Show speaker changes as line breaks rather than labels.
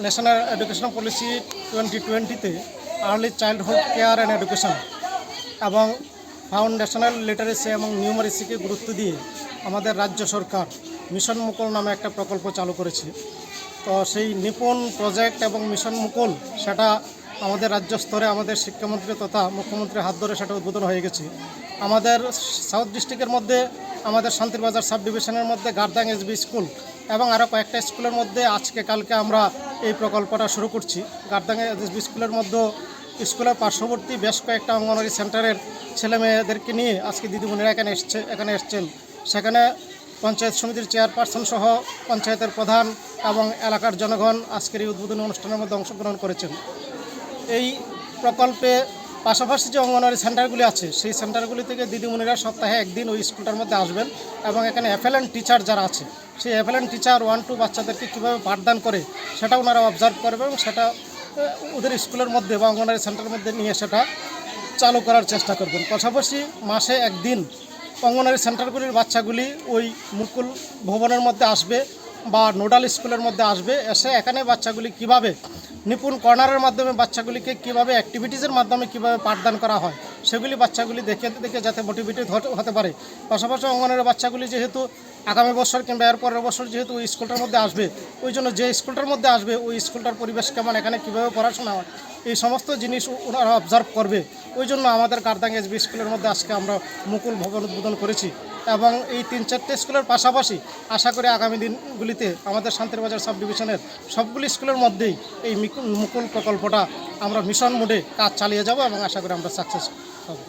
National Education Policy 2020-তে early childhood care and education এবং foundational literacy এবং নিউমারেসিকে গুরুত্ব দিয়ে আমাদের রাজ্য সরকার মিশন মুকুল নামে একটা প্রকল্প চালু করেছে। তো সেই নিপুণ প্রজেক্ট এবং মিশন মুকুল সেটা আমাদের রাজ্য স্তরে আমাদের শিক্ষামন্ত্রী তথা মুখ্যমন্ত্রীর হাত ধরে সেটা উদ্বোধন হয়ে গেছে। আমাদের সাউথ ডিস্ট্রিক্টের মধ্যে আমাদের শান্তিরবাজার সাব ডিভিশনের মধ্যে গার্দাং এসবি স্কুল এবং আরও কয়েকটা স্কুলের মধ্যে আজকে কালকে আমরা এই প্রকল্পটা শুরু করছি। গার্দাং এসবি স্কুলের মধ্যে স্কুলের পার্শ্ববর্তী বেশ কয়েকটা অঙ্গনওয়াড়ি সেন্টারের ছেলেমেয়েদেরকে নিয়ে আজকে দিদিমণিরা এখানে এসছেন। সেখানে পঞ্চায়েত সমিতির চেয়ারপারসন সহ পঞ্চায়েতের প্রধান এবং এলাকার জনগণ আজকের এই উদ্বোধনী অনুষ্ঠানের মধ্যে অংশগ্রহণ করেছেন। এই প্রকল্পে পাশাপাশি যে অঙ্গনওয়াড়ি সেন্টারগুলি আছে সেই সেন্টারগুলি থেকে দিদিমণিরা সপ্তাহে একদিন ওই স্কুলটার মধ্যে আসবেন এবং এখানে এফএলএন টিচার যারা আছে সেই এফএলএন টিচার 1-2 বাচ্চাদেরকে কীভাবে পাঠদান করে সেটা ওনারা অবজার্ভ করবে এবং সেটা ওদের স্কুলের মধ্যে বা অঙ্গনওয়াড়ি সেন্টারের মধ্যে নিয়ে সেটা চালু করার চেষ্টা করবেন। পাশাপাশি মাসে একদিন অঙ্গনওয়াড়ি সেন্টারগুলির বাচ্চাগুলি ওই মুকুল ভবনের মধ্যে আসবে বা নোডাল স্কুলের মধ্যে আসবে, এসে এখানে বাচ্চাগুলি কিভাবে নিপুণ কর্নারের মাধ্যমে বাচ্চাগুলিকে কিভাবে অ্যাক্টিভিটিসের মাধ্যমে কিভাবে পাঠদান করা হয় সেগুলি বাচ্চাগুলি দেখে যাতে মোটিভেটেড হতে পারে। পাশাপাশি অঙ্গনওয়াড়ি বাচ্চাগুলি যেহেতু আগামী বছর কিংবা এর পরের বছর যেহেতু ওই স্কুলটার মধ্যে আসবে, ওই জন্য যে স্কুলটার মধ্যে আসবে ওই স্কুলটার পরিবেশ কেমন, এখানে কীভাবে পড়াশোনা হয় এই সমস্ত জিনিস ওনারা অবজার্ভ করবে। ওই জন্য আমাদের গার্দাং এসবি স্কুলের মধ্যে আজকে আমরা মুকুল ভবন উদ্বোধন করেছি এবং এই 3-4টে স্কুলের পাশাপাশি আশা করি আগামী দিনগুলিতে আমাদের শান্তিরবাজার সাব ডিভিশনের সবগুলি স্কুলের মধ্যেই এই মুকুল প্রকল্পটা আমরা মিশন মোডে কাজ চালিয়ে যাব এবং আশা করি আমরা সাকসেস হব।